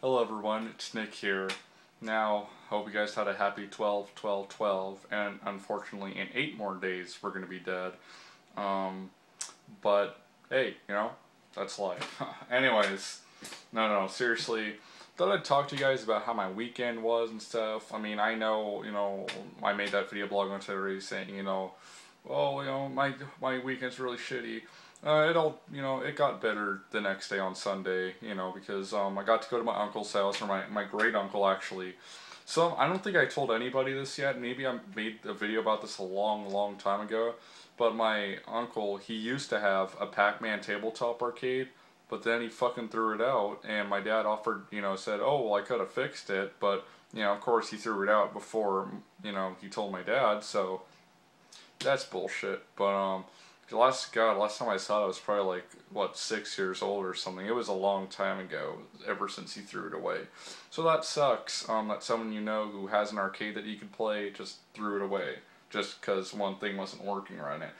Hello everyone, it's Nick here. Now, hope you guys had a happy 12-12-12, and unfortunately in 8 more days we're going to be dead. But, hey, that's life. Anyways, no, seriously, thought I'd talk to you guys about how my weekend was and stuff. I mean, I know, I made that video blog on Twitter saying, my weekend's really shitty. It got better the next day on Sunday, because I got to go to my uncle's house, or my great uncle actually. So I don't think I told anybody this yet. Maybe I made a video about this a long time ago. But my uncle, he used to have a Pac-Man tabletop arcade, but then he fucking threw it out, and my dad offered, said, oh, well, I could have fixed it, but, of course he threw it out before, he told my dad, so that's bullshit. But, last time I saw it, I was probably like, 6 years old or something. It was a long time ago, ever since he threw it away. So that sucks, that someone who has an arcade that you could play just threw it away, just because one thing wasn't working right now.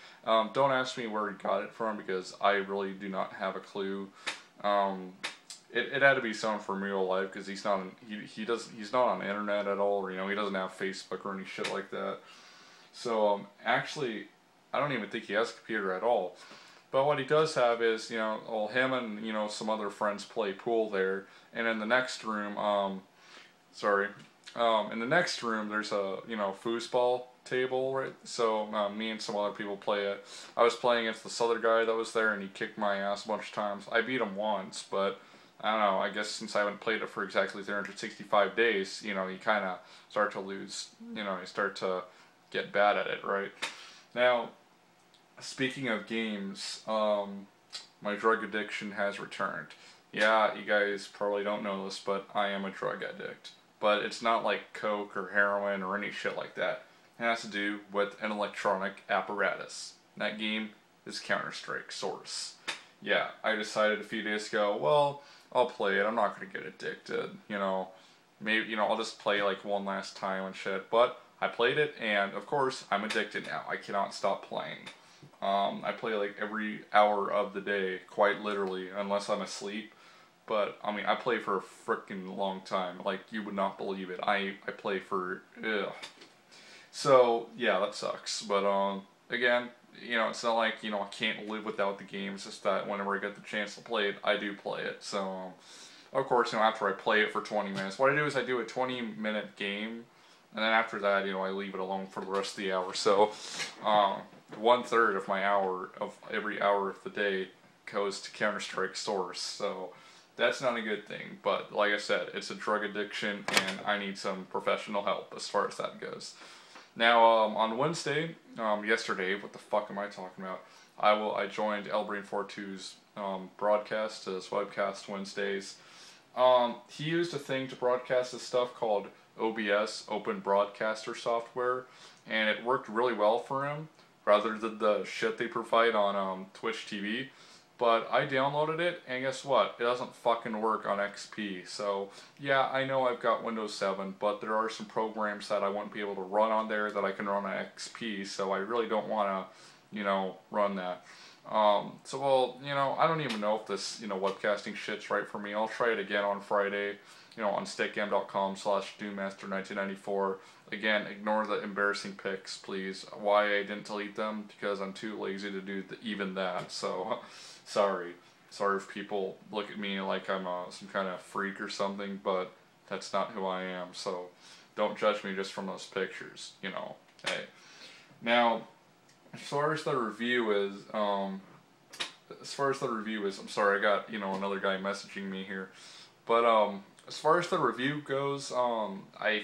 Don't ask me where he got it from, because I really do not have a clue. It had to be someone from real life, because he's not on the internet at all, or he doesn't have Facebook or any shit like that. So actually, I don't even think he has a computer at all. But what he does have is, well, him and, some other friends play pool there. And in the next room, in the next room there's a, foosball table, right? So me and some other people play it. I was playing against this other guy that was there, and he kicked my ass a bunch of times. I beat him once, but I don't know, I guess since I haven't played it for exactly 365 days, you kind of start to lose, you start to get bad at it, right? Now, speaking of games, my drug addiction has returned. Yeah, you guys probably don't know this, but I am a drug addict. But it's not like coke or heroin or any shit like that. It has to do with an electronic apparatus. That game is Counter-Strike Source. Yeah, I decided a few days ago, well, I'll play it. I'm not going to get addicted. Maybe, I'll just play like one last time and shit. But I played it, and of course, I'm addicted now. I cannot stop playing. I play like every hour of the day, quite literally, unless I'm asleep. But, I mean, I play for a freaking long time. Like, you would not believe it. I play for, ugh. So, yeah, that sucks. But, again, it's not like, I can't live without the game. It's just that whenever I get the chance to play it, I do play it. So, of course, after I play it for 20 minutes, what I do is I do a 20-minute game. And then after that, I leave it alone for the rest of the hour. So, 1/3 of my hour, of every hour of the day, goes to Counter-Strike Source. So, that's not a good thing. But, like I said, it's a drug addiction, and I need some professional help as far as that goes. Now, on Wednesday, yesterday, what the fuck am I talking about? I joined Elbrain42's broadcast, his webcast Wednesdays. He used a thing to broadcast this stuff called OBS, Open Broadcaster Software, and it worked really well for him, rather than the shit they provide on Twitch TV. But I downloaded it, and guess what? It doesn't fucking work on XP. So, yeah, I know I've got Windows 7, but there are some programs that I won't be able to run on there that I can run on XP, so I really don't want to, run that. Well, I don't even know if this, webcasting shit's right for me. I'll try it again on Friday, on stickgam.com/Doommaster1994. Again, ignore the embarrassing pics, please. Why I didn't delete them? Because I'm too lazy to do even that, so, sorry. Sorry if people look at me like I'm some kind of freak or something, but that's not who I am, so don't judge me just from those pictures, hey. Now, as far as the review is, I'm sorry, I got, another guy messaging me here, but, as far as the review goes, I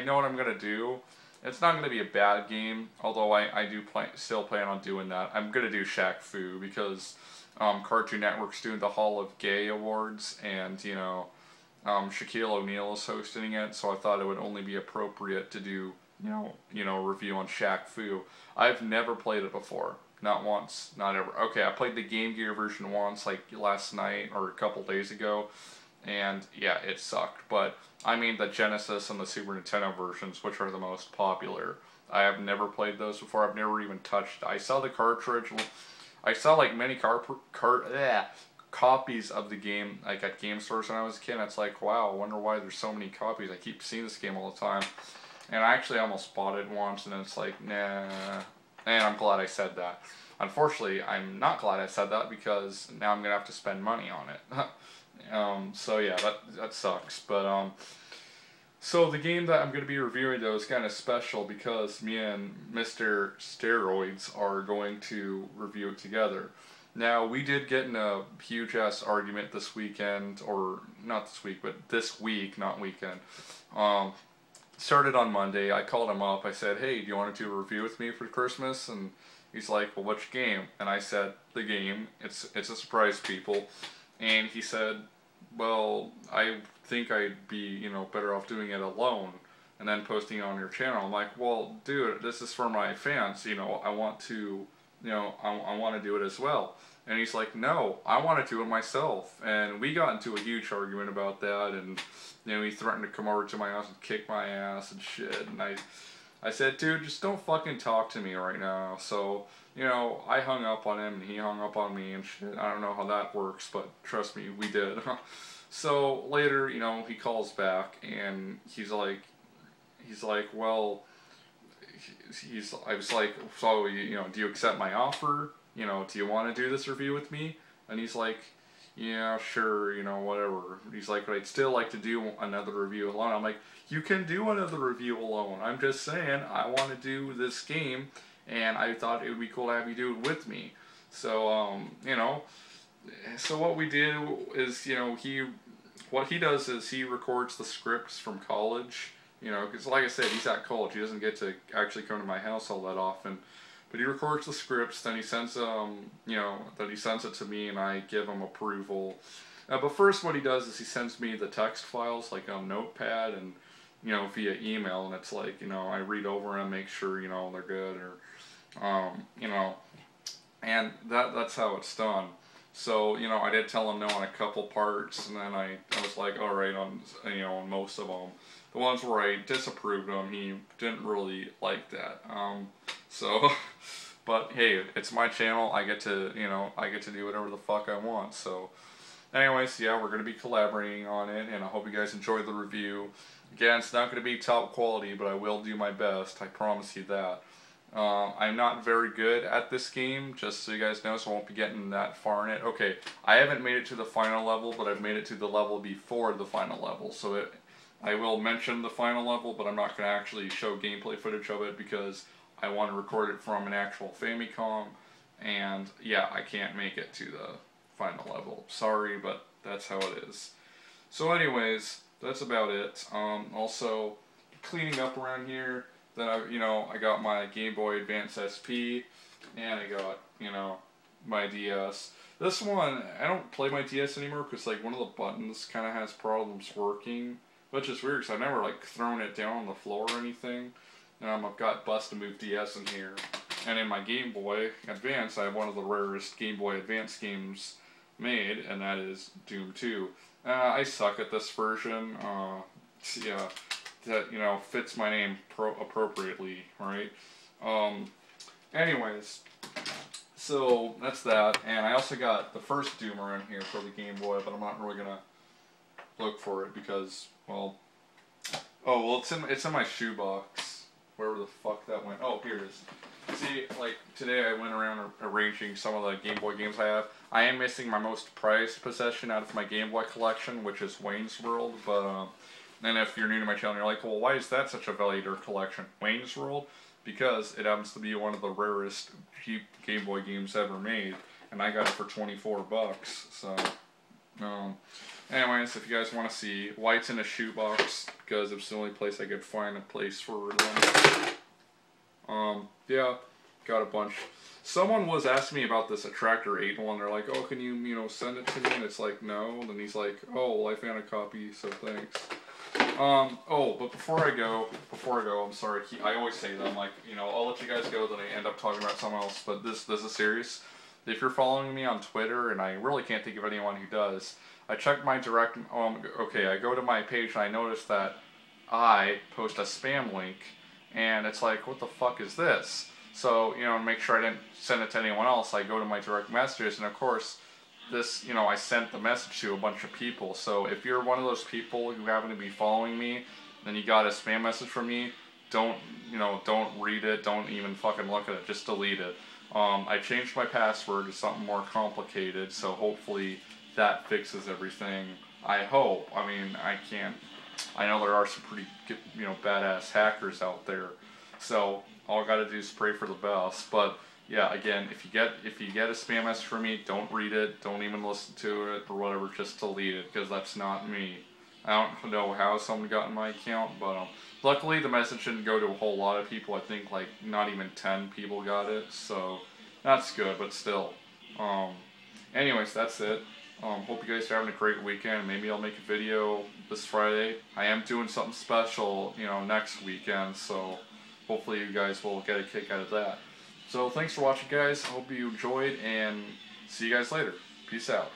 know what I'm gonna do. It's not gonna be a bad game, although I do still plan on doing that. I'm gonna do Shaq Fu, because, Cartoon Network's doing the Hall of Gay Awards, and, Shaquille O'Neal is hosting it, so I thought it would only be appropriate to do, review on Shaq Fu. I've never played it before. Not once. Not ever. Okay, I played the Game Gear version once, like last night or a couple days ago, and yeah, it sucked. But, I mean, the Genesis and the Super Nintendo versions, which are the most popular, I have never played those before. I've never even touched. I saw the cartridge. I saw like many copies of the game like at game stores when I was a kid. And it's like, wow, I wonder why there's so many copies. I keep seeing this game all the time. And I actually almost bought it once, and it's like, nah. And I'm glad I said that. Unfortunately, I'm not glad I said that because now I'm going to have to spend money on it. So yeah, that sucks. But so the game that I'm going to be reviewing, though, is kind of special because me and Mr. Steroids are going to review it together. Now, we did get in a huge-ass argument this weekend, or not this week, but this week, not weekend. Started on Monday. I called him up. I said, hey, do you want to do a review with me for Christmas? And he's like, well, which game? And I said, the game. It's a surprise, people. And he said, well, I think I'd be, better off doing it alone and then posting it on your channel. I'm like, well, dude, this is for my fans. I want to, I want to do it as well. And he's like, no, I want to do it myself. And we got into a huge argument about that. And, he threatened to come over to my house and kick my ass and shit. And I said, dude, just don't fucking talk to me right now. So, I hung up on him and he hung up on me and shit. I don't know how that works, but trust me, we did. So later, he calls back and he's like, well, I was like, so, do you accept my offer? Do you want to do this review with me? And he's like, yeah, sure, whatever. He's like, but I'd still like to do another review alone. I'm like, you can do another review alone. I'm just saying, I want to do this game, and I thought it would be cool to have you do it with me. So, so what we did is, what he does is he records the scripts from college, because like I said, he's at college. He doesn't get to actually come to my house all that often. But he records the scripts, then he sends he sends it to me, and I give him approval. But first, what he does is he sends me the text files, like on Notepad, and via email, and it's like I read over them, make sure they're good, or and that's how it's done. So I did tell him no on a couple parts, and then I was like, all right on on most of them. The ones where I disapproved him, he didn't really like that. So, but hey, it's my channel. I get to, I get to do whatever the fuck I want. So, anyways, yeah, we're going to be collaborating on it, and I hope you guys enjoy the review. Again, it's not going to be top quality, but I will do my best. I promise you that. I'm not very good at this game, just so you guys know, so I won't be getting that far in it. Okay, I haven't made it to the final level, but I've made it to the level before the final level. So I will mention the final level, but I'm not going to actually show gameplay footage of it because I want to record it from an actual Famicom, and yeah, I can't make it to the final level. Sorry, but that's how it is. So anyways, that's about it. Also, cleaning up around here, then I got my Game Boy Advance SP, and I got, my DS. This one, I don't play my DS anymore because like one of the buttons kind of has problems working, which is weird because I've never like thrown it down on the floor or anything. I've got Bust a Move DS in here. And in my Game Boy Advance, I have one of the rarest Game Boy Advance games made, and that is Doom 2. I suck at this version. Yeah, that, fits my name appropriately, right? Anyways, so that's that. And I also got the first Doomer in here for the Game Boy, but I'm not really gonna look for it because, well, oh, well, it's in my shoebox. Wherever the fuck that went. Oh, here it is. See, like, today I went around arranging some of the Game Boy games I have. I am missing my most prized possession out of my Game Boy collection, which is Wayne's World, but, and if you're new to my channel, you're like, well, why is that such a valued collection? Wayne's World? Because it happens to be one of the rarest cheap Game Boy games ever made, and I got it for 24 bucks, so, anyways, if you guys want to see why it's in a shoebox, because it's the only place I could find a place for them. Yeah, got a bunch. Someone was asking me about this Attractor 8 one. They're like, oh, can you, send it to me? And it's like, no. And he's like, oh, well, I found a copy, so thanks. Oh, but before I go, I'm sorry. I always say that. I'm like, I'll let you guys go, then I end up talking about something else. But this is serious. If you're following me on Twitter, and I really can't think of anyone who does, I checked my direct, okay, I go to my page and I notice that I post a spam link, and it's like, what the fuck is this? So, to make sure I didn't send it to anyone else, I go to my direct messages, and of course, this, you know, I sent the message to a bunch of people. So if you're one of those people who happen to be following me, then you got a spam message from me, don't read it, don't even fucking look at it, just delete it. I changed my password to something more complicated, so hopefully that fixes everything. I hope. I mean, I know there are some pretty, badass hackers out there. So all I gotta do is pray for the best. But yeah, again, if you get a spam message from me, don't read it, don't even listen to it or whatever, just delete it, because that's not me. I don't know how someone got in my account, but luckily the message didn't go to a whole lot of people. I think like not even 10 people got it, so that's good, but still. Anyways, that's it. Hope you guys are having a great weekend. Maybe I'll make a video this Friday. I am doing something special, next weekend, so hopefully you guys will get a kick out of that. So thanks for watching, guys. I hope you enjoyed, and see you guys later. Peace out.